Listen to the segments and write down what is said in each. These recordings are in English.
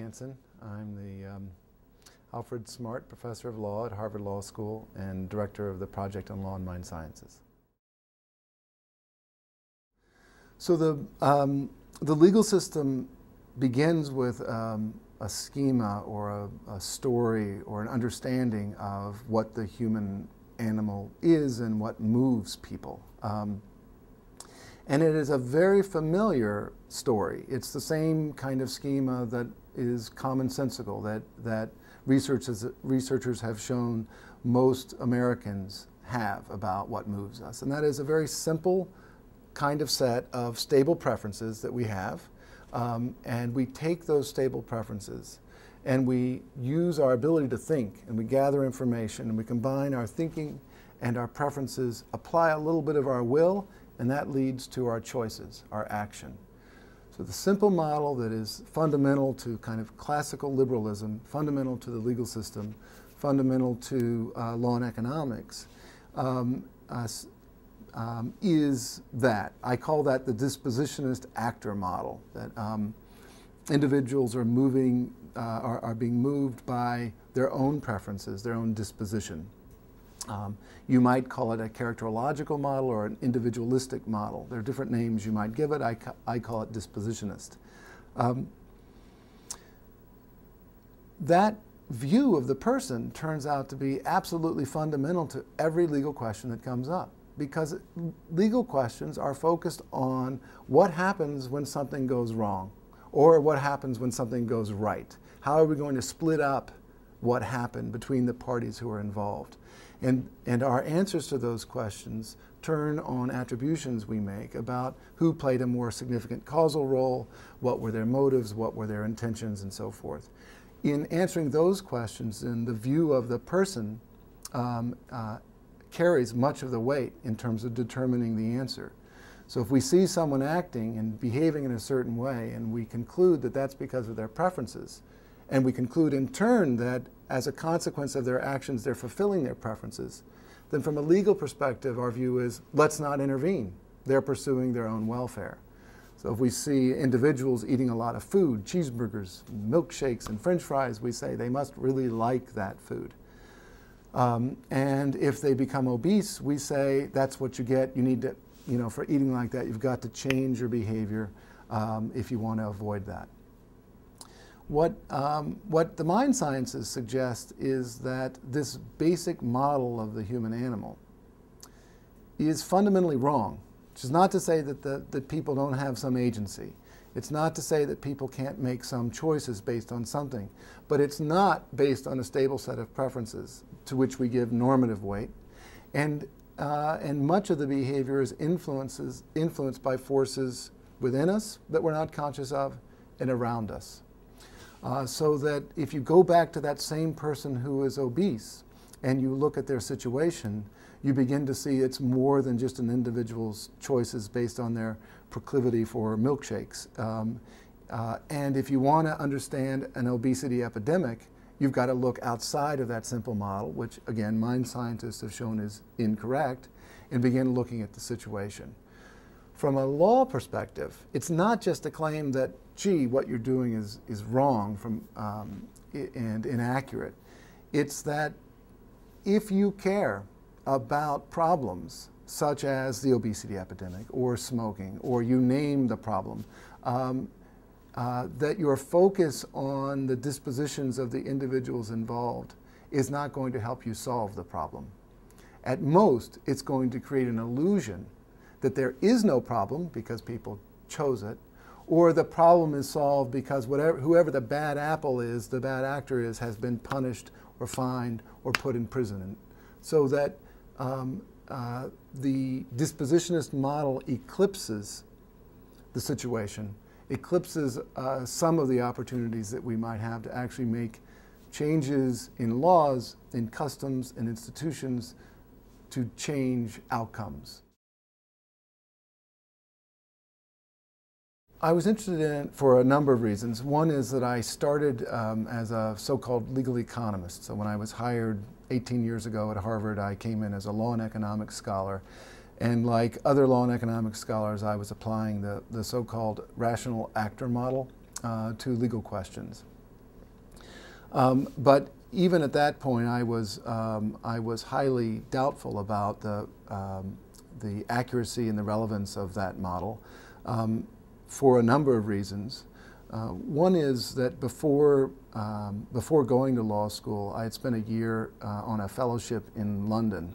Hanson. I'm the Alfred Smart Professor of Law at Harvard Law School and Director of the Project on Law and Mind Sciences. So the legal system begins with a schema or a story or an understanding of what the human animal is and what moves people. And it is a very familiar story. It's the same kind of schema that is commonsensical, that researchers have shown most Americans have about what moves us. And that is a very simple kind of set of stable preferences that we have. And we take those stable preferences and we use our ability to think, and we gather information, and we combine our thinking and our preferences, apply a little bit of our will, and that leads to our choices, our action. So the simple model that is fundamental to kind of classical liberalism, fundamental to the legal system, fundamental to law and economics, is that. I call that the dispositionist actor model, that individuals are being moved by their own preferences, their own disposition. You might call it a characterological model or an individualistic model. There are different names you might give it. I call it dispositionist. That view of the person turns out to be absolutely fundamental to every legal question that comes up, because legal questions are focused on what happens when something goes wrong or what happens when something goes right. How are we going to split up what happened between the parties who are involved? And our answers to those questions turn on attributions we make about who played a more significant causal role, what were their motives, what were their intentions, and so forth. In answering those questions, then the view of the person carries much of the weight in terms of determining the answer. So if we see someone acting and behaving in a certain way, and we conclude that that's because of their preferences, and we conclude in turn that as a consequence of their actions they're fulfilling their preferences, then from a legal perspective our view is, let's not intervene. They're pursuing their own welfare. So if we see individuals eating a lot of food, cheeseburgers, milkshakes, and french fries, we say they must really like that food. And if they become obese, we say that's what you get. You need to, for eating like that, you've got to change your behavior if you want to avoid that. What the mind sciences suggest is that this basic model of the human animal is fundamentally wrong. Which is not to say that people don't have some agency. It's not to say that people can't make some choices based on something. But it's not based on a stable set of preferences to which we give normative weight. And much of the behavior is influenced by forces within us that we're not conscious of and around us. So that if you go back to that same person who is obese and you look at their situation, you begin to see it's more than just an individual's choices based on their proclivity for milkshakes. And if you want to understand an obesity epidemic, you've got to look outside of that simple model, which again mind scientists have shown is incorrect, and begin looking at the situation. From a law perspective, it's not just a claim that, gee, what you're doing is wrong and inaccurate. It's that if you care about problems such as the obesity epidemic or smoking, or you name the problem, that your focus on the dispositions of the individuals involved is not going to help you solve the problem. At most, it's going to create an illusion that there is no problem because people chose it, or the problem is solved because whoever the bad apple is, the bad actor is, has been punished or fined or put in prison. So that the dispositionist model eclipses the situation, eclipses some of the opportunities that we might have to actually make changes in laws, in customs, and institutions to change outcomes. I was interested in it for a number of reasons. One is that I started as a so-called legal economist. So when I was hired 18 years ago at Harvard, I came in as a law and economics scholar. And like other law and economics scholars, I was applying the so-called rational actor model to legal questions. But even at that point, I was highly doubtful about the accuracy and the relevance of that model for a number of reasons. One is that before going to law school, I had spent a year on a fellowship in London,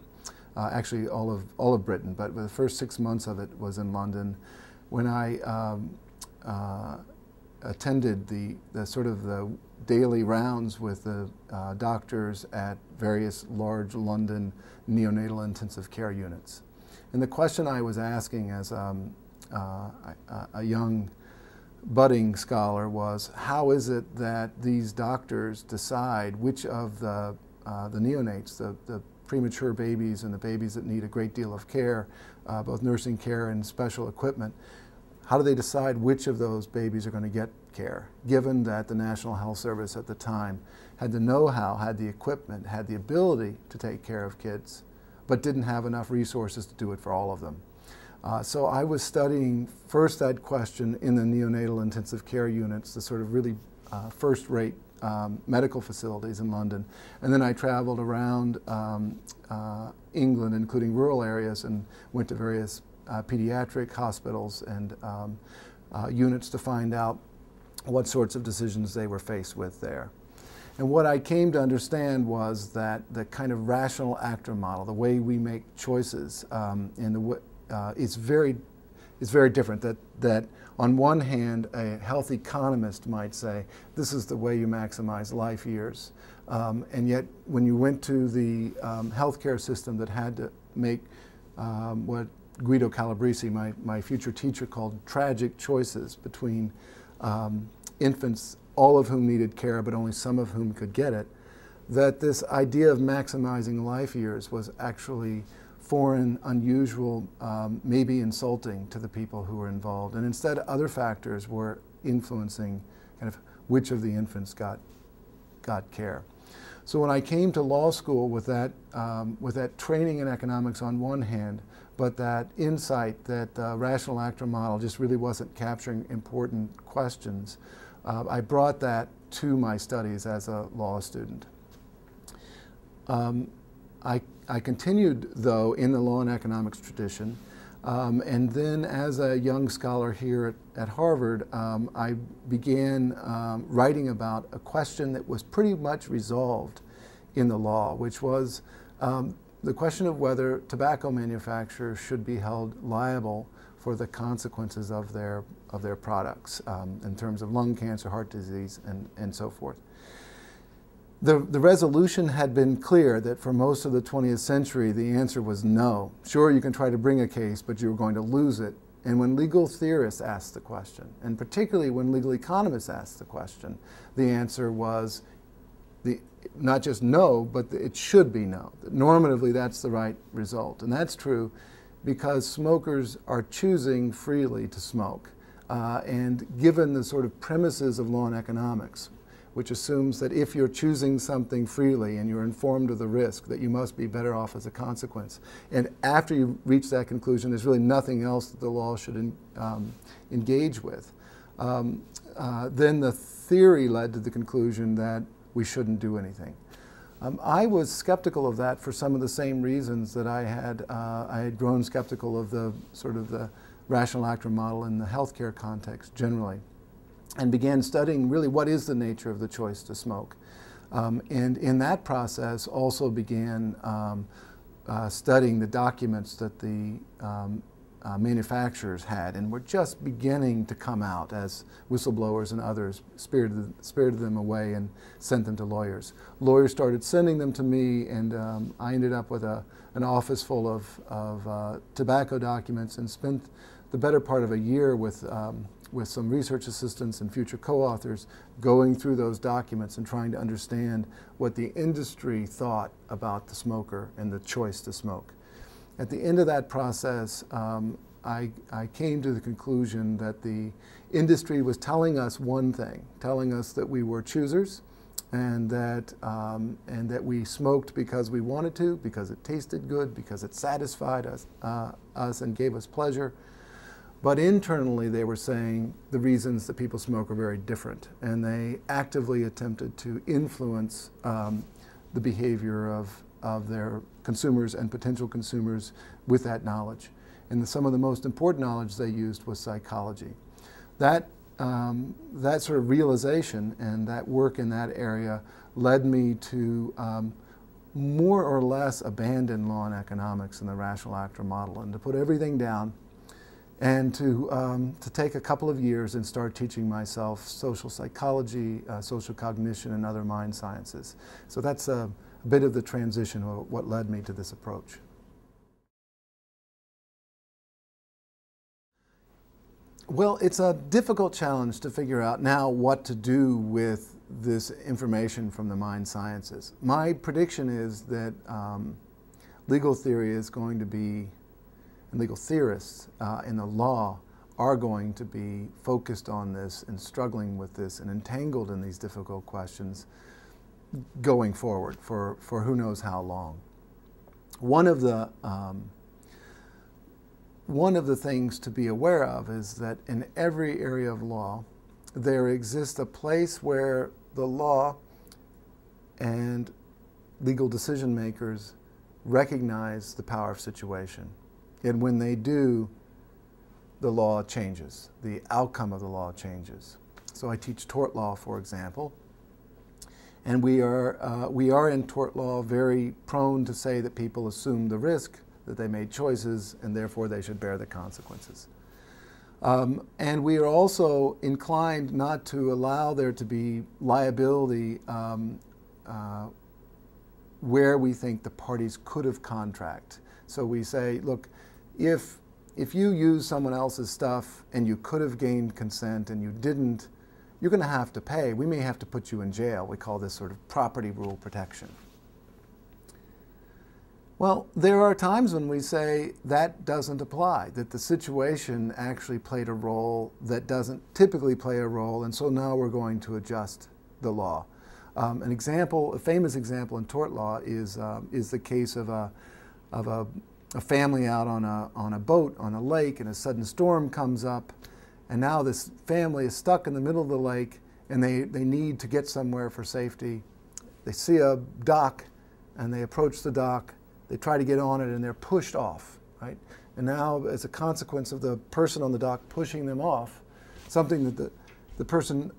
actually all of Britain, but the first 6 months of it was in London, when I attended the sort of the daily rounds with the doctors at various large London neonatal intensive care units. And the question I was asking as a young budding scholar was, how is it that these doctors decide which of the neonates, the premature babies and the babies that need a great deal of care, both nursing care and special equipment, how do they decide which of those babies are going to get care, given that the National Health Service at the time had the know-how, had the equipment, had the ability to take care of kids, but didn't have enough resources to do it for all of them. So I was studying first that question in the neonatal intensive care units, the sort of really first-rate medical facilities in London. And then I traveled around England, including rural areas, and went to various pediatric hospitals and units to find out what sorts of decisions they were faced with there. And what I came to understand was that the kind of rational actor model, the way we make choices, is very different. That on one hand, a health economist might say, this is the way you maximize life years. And yet, when you went to the healthcare system that had to make what Guido Calabrese, my future teacher, called tragic choices between infants, all of whom needed care, but only some of whom could get it, that this idea of maximizing life years was actually foreign, unusual, maybe insulting to the people who were involved. And instead, other factors were influencing kind of which of the infants got care. So when I came to law school with that training in economics on one hand, but that insight that the rational actor model just really wasn't capturing important questions, I brought that to my studies as a law student. I continued, though, in the law and economics tradition, and then as a young scholar here at Harvard, I began writing about a question that was pretty much resolved in the law, which was the question of whether tobacco manufacturers should be held liable for the consequences of their products in terms of lung cancer, heart disease, and so forth. The resolution had been clear that for most of the 20th century, the answer was no. Sure, you can try to bring a case, but you're going to lose it. And when legal theorists asked the question, and particularly when legal economists asked the question, the answer was not just no, but it should be no. Normatively, that's the right result. And that's true because smokers are choosing freely to smoke. And given the sort of premises of law and economics, which assumes that if you're choosing something freely and you're informed of the risk, that you must be better off as a consequence. And after you reach that conclusion, there's really nothing else that the law should engage with. Then the theory led to the conclusion that we shouldn't do anything. I was skeptical of that for some of the same reasons that I had grown skeptical of the sort of the rational actor model in the healthcare context generally, and began studying really what is the nature of the choice to smoke. And in that process also began studying the documents that the manufacturers had and were just beginning to come out as whistleblowers and others spirited them away and sent them to lawyers. Lawyers started sending them to me, and I ended up with an office full of tobacco documents and spent the better part of a year with some research assistants and future co-authors going through those documents and trying to understand what the industry thought about the smoker and the choice to smoke. At the end of that process, I came to the conclusion that the industry was telling us one thing, telling us that we were choosers and that we smoked because we wanted to, because it tasted good, because it satisfied us and gave us pleasure. But internally, they were saying the reasons that people smoke are very different, and they actively attempted to influence the behavior of their consumers and potential consumers with that knowledge. And some of the most important knowledge they used was psychology. That sort of realization and that work in that area led me to more or less abandon law and economics and the rational actor model, and to put everything down and to take a couple of years and start teaching myself social psychology, social cognition, and other mind sciences. So that's a bit of the transition of what led me to this approach. Well, it's a difficult challenge to figure out now what to do with this information from the mind sciences. My prediction is that legal theory is going to be, and legal theorists in the law are going to be focused on this and struggling with this and entangled in these difficult questions going forward for who knows how long. One of the things to be aware of is that in every area of law, there exists a place where the law and legal decision makers recognize the power of situation. And when they do, the law changes. The outcome of the law changes. So I teach tort law, for example, and we are in tort law very prone to say that people assume the risk, that they made choices, and therefore they should bear the consequences. And we are also inclined not to allow there to be liability where we think the parties could have contract. So we say, look, if you use someone else's stuff and you could have gained consent and you didn't, you're going to have to pay. We may have to put you in jail. We call this sort of property rule protection. Well, there are times when we say that doesn't apply, that the situation actually played a role that doesn't typically play a role, and so now we're going to adjust the law. A famous example in tort law is the case of a family out on a boat on a lake, and a sudden storm comes up, and now this family is stuck in the middle of the lake, and they need to get somewhere for safety. They see a dock, and they approach the dock. They try to get on it, and they're pushed off, right? And now, as a consequence of the person on the dock pushing them off, something that the person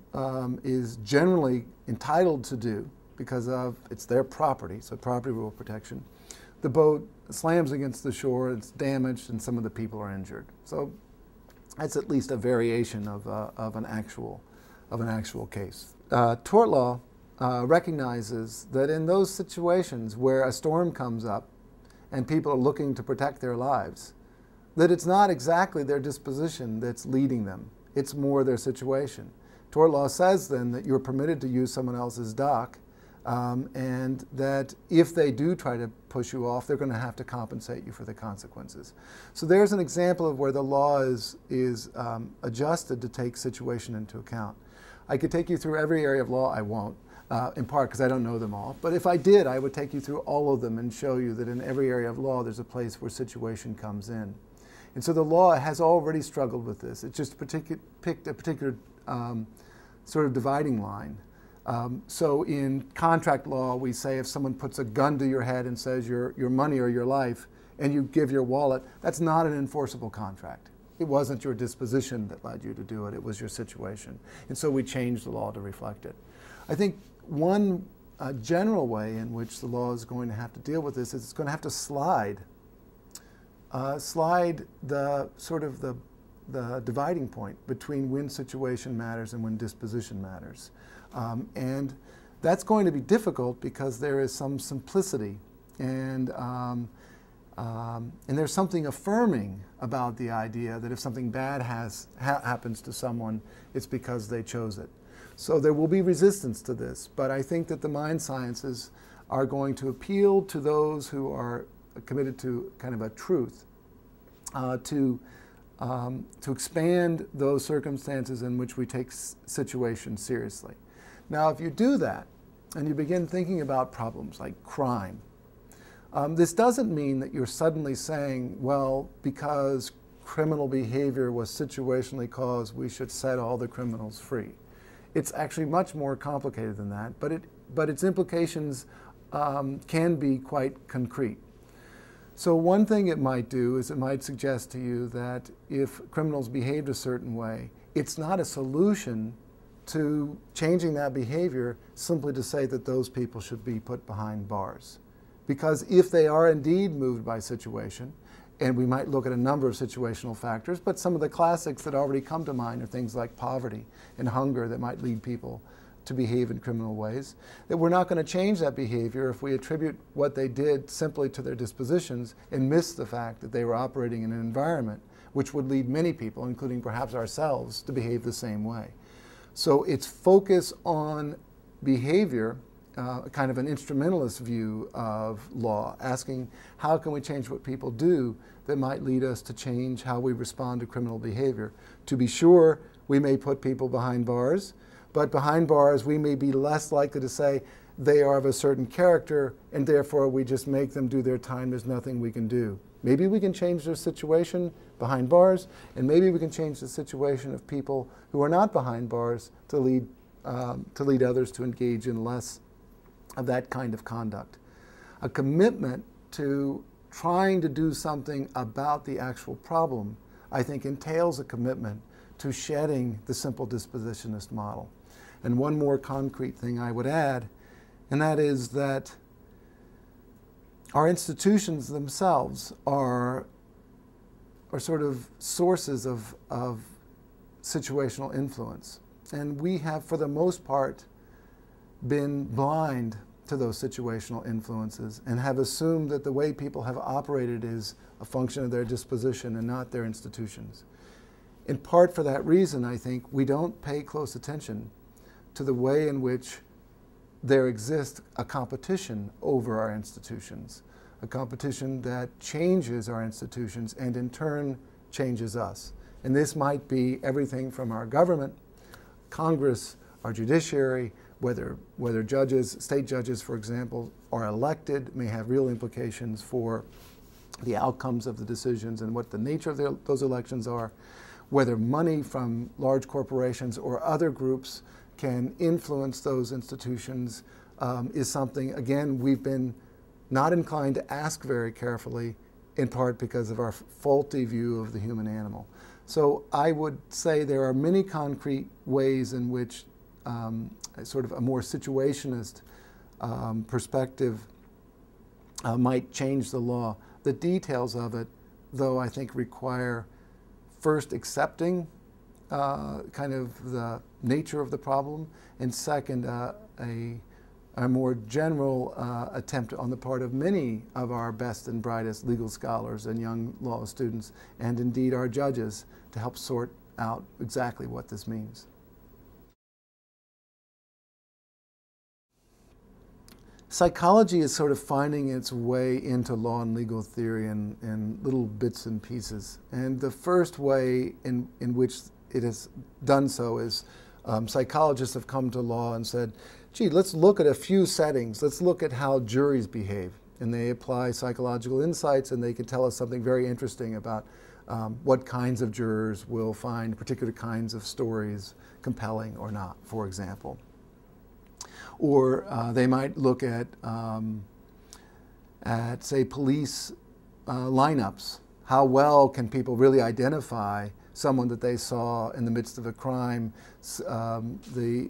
is generally entitled to do because it's their property, so property rule protection, the boat slams against the shore, it's damaged, and some of the people are injured. So that's at least a variation of an actual case. Tort law recognizes that in those situations where a storm comes up and people are looking to protect their lives, that it's not exactly their disposition that's leading them. It's more their situation. Tort law says then that you're permitted to use someone else's dock, and that if they do try to push you off, they're going to have to compensate you for the consequences. So there's an example of where the law is adjusted to take situation into account. I could take you through every area of law. I won't. In part because I don't know them all. But if I did, I would take you through all of them and show you that in every area of law there's a place where situation comes in. And so the law has already struggled with this. It just picked a particular sort of dividing line. So in contract law, we say if someone puts a gun to your head and says your money or your life, and you give your wallet, that's not an enforceable contract. It wasn't your disposition that led you to do it. It was your situation. And so we changed the law to reflect it. I think one general way in which the law is going to have to deal with this is it's going to have to slide the sort of the dividing point between when situation matters and when disposition matters. And that's going to be difficult because there is some simplicity and there's something affirming about the idea that if something bad happens to someone, it's because they chose it. So there will be resistance to this, but I think that the mind sciences are going to appeal to those who are committed to kind of a truth, to expand those circumstances in which we take situations seriously. Now, if you do that, and you begin thinking about problems like crime, this doesn't mean that you're suddenly saying, well, because criminal behavior was situationally caused, we should set all the criminals free. It's actually much more complicated than that, but its implications can be quite concrete. So one thing it might do is it might suggest to you that if criminals behaved a certain way, it's not a solution to changing that behavior simply to say that those people should be put behind bars. Because if they are indeed moved by situation, and we might look at a number of situational factors, but some of the classics that already come to mind are things like poverty and hunger that might lead people to behave in criminal ways, that we're not going to change that behavior if we attribute what they did simply to their dispositions and miss the fact that they were operating in an environment which would lead many people, including perhaps ourselves, to behave the same way. So its focus on behavior, kind of an instrumentalist view of law, asking how can we change what people do that might lead us to change how we respond to criminal behavior. To be sure, we may put people behind bars, but behind bars we may be less likely to say they are of a certain character and therefore we just make them do their time, there's nothing we can do. Maybe we can change their situation behind bars, and maybe we can change the situation of people who are not behind bars to lead others to engage in less of that kind of conduct. A commitment to trying to do something about the actual problem, I think, entails a commitment to shedding the simple dispositionist model. And one more concrete thing I would add, and that is that our institutions themselves are sort of sources of situational influence. And we have, for the most part, been blind to those situational influences and have assumed that the way people have operated is a function of their disposition and not their institutions. In part for that reason, I think, we don't pay close attention to the way in which there exists a competition over our institutions, a competition that changes our institutions and in turn changes us. And this might be everything from our government, Congress, our judiciary, whether judges, state judges, for example, are elected, may have real implications for the outcomes of the decisions and what the nature of those elections are, whether money from large corporations or other groups can influence those institutions is something, again, we've been not inclined to ask very carefully, in part because of our faulty view of the human animal. So I would say there are many concrete ways in which sort of a more situationist perspective might change the law. The details of it, though, I think require first accepting kind of the nature of the problem, and second, a more general attempt on the part of many of our best and brightest legal scholars and young law students, and indeed our judges, to help sort out exactly what this means. Psychology is sort of finding its way into law and legal theory in little bits and pieces. And the first way in which it has done so is psychologists have come to law and said, gee, let's look at a few settings. Let's look at how juries behave. And they apply psychological insights, and they can tell us something very interesting about what kinds of jurors will find particular kinds of stories compelling or not, for example. Or they might look at say, police lineups. How well can people really identify someone that they saw in the midst of a crime? The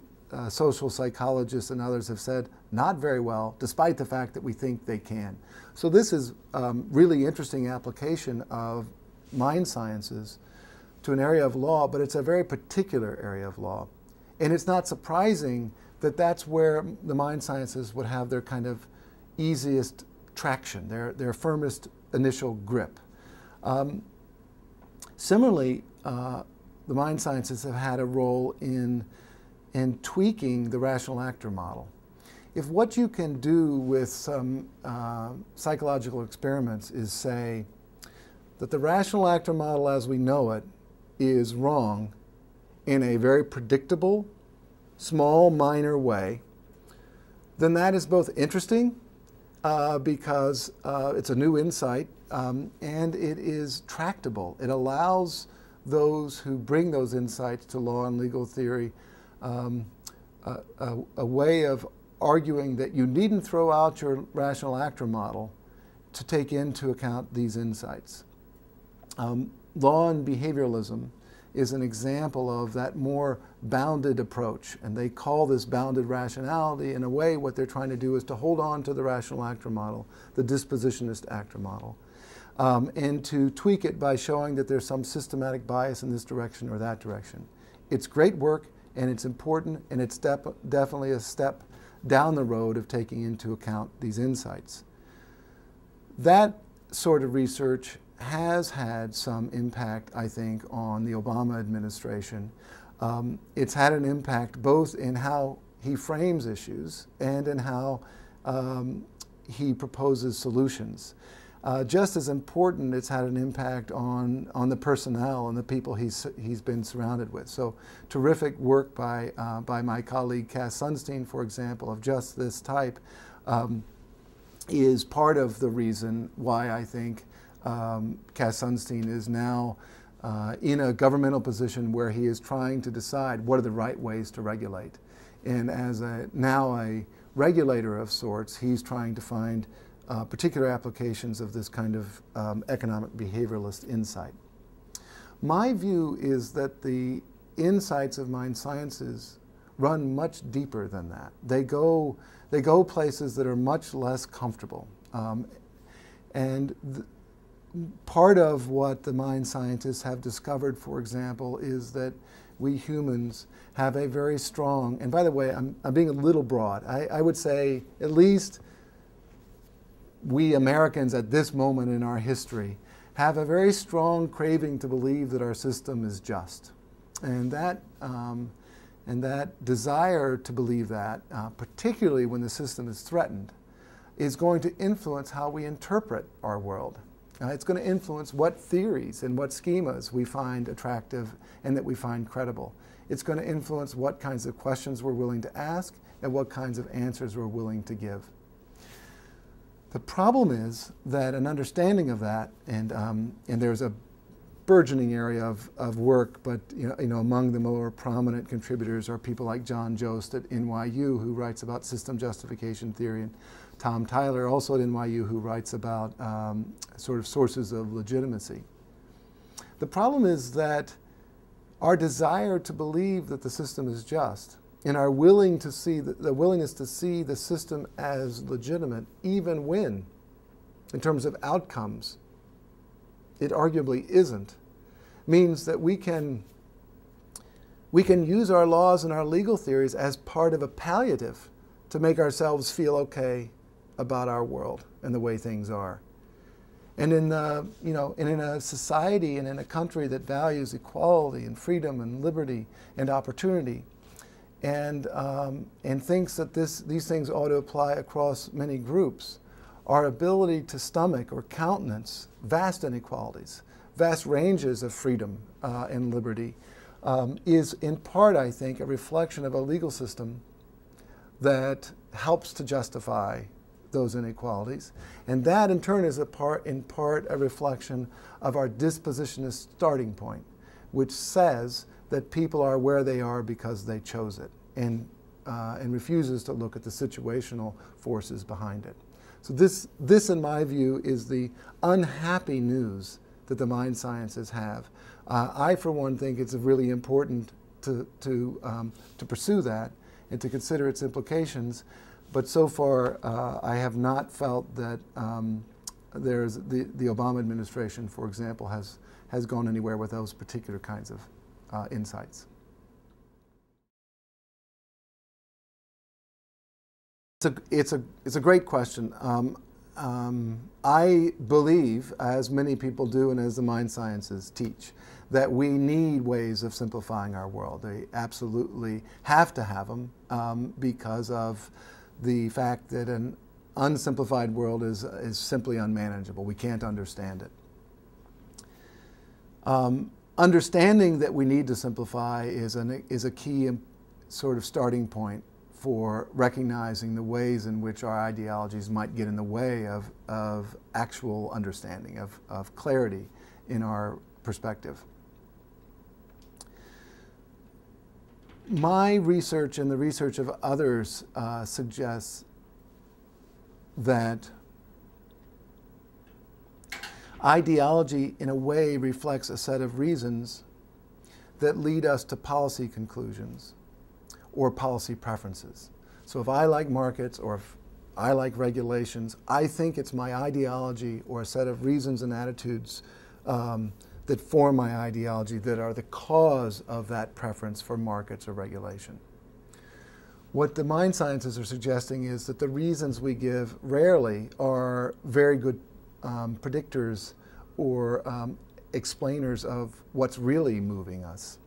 social psychologists and others have said not very well, despite the fact that we think they can. So this is really interesting application of mind sciences to an area of law, but it's a very particular area of law. And it's not surprising that that's where the mind sciences would have their kind of easiest traction, their firmest initial grip. Similarly, the mind sciences have had a role in tweaking the rational actor model. If what you can do with some psychological experiments is say that the rational actor model as we know it is wrong in a very predictable, small, minor way, then that is both interesting because it's a new insight and it is tractable. It allows those who bring those insights to law and legal theory a way of arguing that you needn't throw out your rational actor model to take into account these insights. Law and behavioralism is an example of that more bounded approach, and they call this bounded rationality. In a way, what they're trying to do is to hold on to the rational actor model, the dispositionist actor model, and to tweak it by showing that there's some systematic bias in this direction or that direction. It's great work, and it's important, and it's definitely a step down the road of taking into account these insights. That sort of research has had some impact, I think, on the Obama administration. It's had an impact both in how he frames issues and in how he proposes solutions. Just as important, it's had an impact on the personnel and the people he's been surrounded with. So terrific work by my colleague Cass Sunstein, for example, of just this type, is part of the reason why I think Cass Sunstein is now in a governmental position where he is trying to decide what are the right ways to regulate. And as now a regulator of sorts, he's trying to find particular applications of this kind of economic behavioralist insight. My view is that the insights of mind sciences run much deeper than that. They go places that are much less comfortable. Part of what the mind scientists have discovered, for example, is that we humans have a very strong, and by the way, I'm being a little broad. I would say at least we Americans at this moment in our history have a very strong craving to believe that our system is just. And that desire to believe that, particularly when the system is threatened, is going to influence how we interpret our world. It's going to influence what theories and what schemas we find attractive and that we find credible. It's going to influence what kinds of questions we're willing to ask and what kinds of answers we're willing to give. The problem is that an understanding of that, and there's a burgeoning area of work, but among the more prominent contributors are people like John Jost at NYU, who writes about system justification theory, and Tom Tyler, also at NYU, who writes about sort of sources of legitimacy. The problem is that our desire to believe that the system is just and our willingness to see the system as legitimate, even when, in terms of outcomes, it arguably isn't, means that we can use our laws and our legal theories as part of a palliative to make ourselves feel okay about our world and the way things are. And in a society and in a country that values equality and freedom and liberty and opportunity, and thinks that these things ought to apply across many groups, our ability to stomach or countenance vast inequalities, vast ranges of freedom and liberty, is in part, I think, a reflection of a legal system that helps to justify those inequalities. And that, in turn, is in part a reflection of our dispositionist starting point, which says that people are where they are because they chose it, and refuses to look at the situational forces behind it. So this, in my view, is the unhappy news that the mind sciences have. I, for one, think it's really important to pursue that and to consider its implications. But so far, I have not felt that there's the Obama administration, for example, has gone anywhere with those particular kinds of insights. It's a great question. I believe, as many people do and as the mind sciences teach, that we need ways of simplifying our world. They absolutely have to have them because of the fact that an unsimplified world is simply unmanageable. We can't understand it. Understanding that we need to simplify is a key sort of starting point for recognizing the ways in which our ideologies might get in the way of actual understanding, of clarity in our perspective. My research and the research of others suggests that ideology, in a way, reflects a set of reasons that lead us to policy conclusions or policy preferences. So if I like markets or if I like regulations, I think it's my ideology or a set of reasons and attitudes that form my ideology that are the cause of that preference for markets or regulation. What the mind scientists are suggesting is that the reasons we give rarely are very good predictors or explainers of what's really moving us.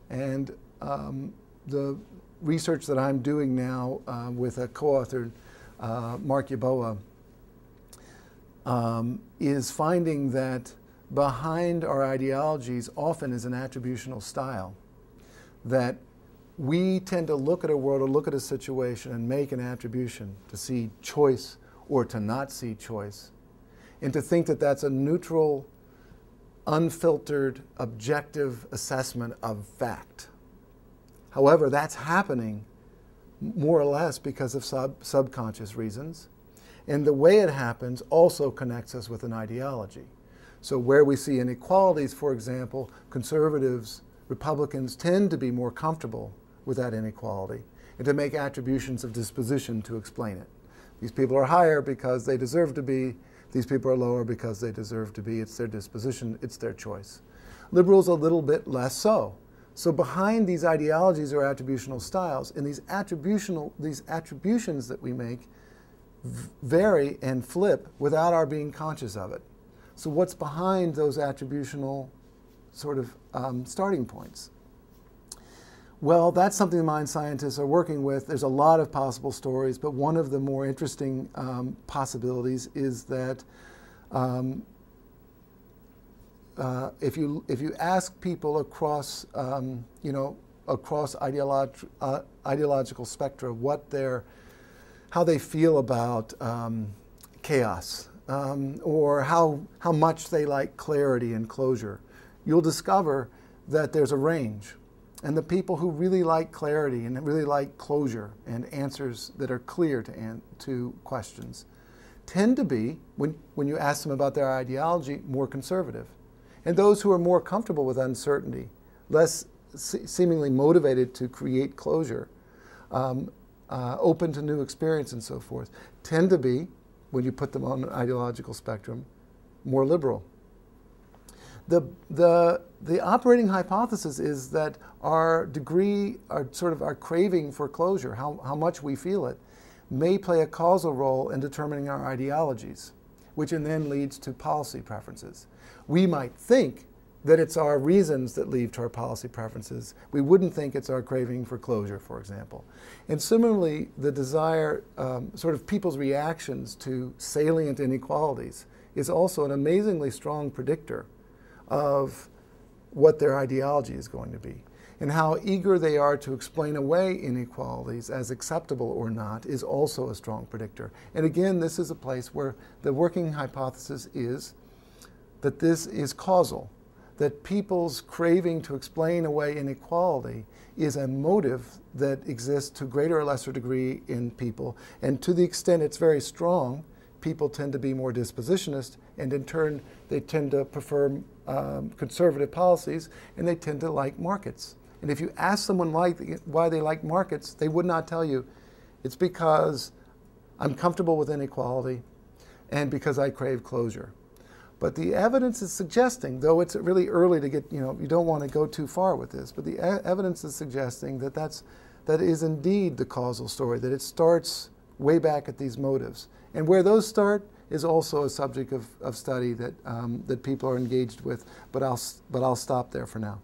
And the research that I'm doing now with a co-author, Mark Yaboa, is finding that behind our ideologies often is an attributional style, that we tend to look at a world or look at a situation and make an attribution to see choice or to not see choice, and to think that that's a neutral, unfiltered, objective assessment of fact. However, that's happening more or less because of subconscious reasons, and the way it happens also connects us with an ideology. So where we see inequalities, for example, conservatives, Republicans tend to be more comfortable with that inequality and to make attributions of disposition to explain it. These people are higher because they deserve to be. These people are lower because they deserve to be. It's their disposition. It's their choice. Liberals a little bit less so. So behind these ideologies or attributional styles, and these attributions that we make vary and flip without our being conscious of it. So what's behind those attributional sort of starting points? Well, that's something the mind scientists are working with. There's a lot of possible stories, but one of the more interesting possibilities is that if you ask people across across ideological spectra how they feel about chaos, or how much they like clarity and closure, you'll discover that there's a range. And the people who really like clarity and really like closure and answers that are clear to questions tend to be, when you ask them about their ideology, more conservative. And those who are more comfortable with uncertainty, less seemingly motivated to create closure, open to new experience and so forth, tend to be, when you put them on an ideological spectrum, more liberal. The operating hypothesis is that our craving for closure, how much we feel it, may play a causal role in determining our ideologies, which then leads to policy preferences. We might think that it's our reasons that lead to our policy preferences. We wouldn't think it's our craving for closure, for example. And similarly, the desire, people's reactions to salient inequalities is also an amazingly strong predictor of what their ideology is going to be. And how eager they are to explain away inequalities as acceptable or not is also a strong predictor. And again, this is a place where the working hypothesis is that this is causal, that people's craving to explain away inequality is a motive that exists to greater or lesser degree in people. And to the extent it's very strong, people tend to be more dispositionist, and in turn, they tend to prefer conservative policies, and they tend to like markets. And if you ask someone why they like markets, they would not tell you, it's because I'm comfortable with inequality and because I crave closure. But the evidence is suggesting, though it's really early to get, you don't want to go too far with this, but the evidence is suggesting that that is indeed the causal story, that it starts way back at these motives. And where those start is also a subject of study that people are engaged with, but I'll stop there for now.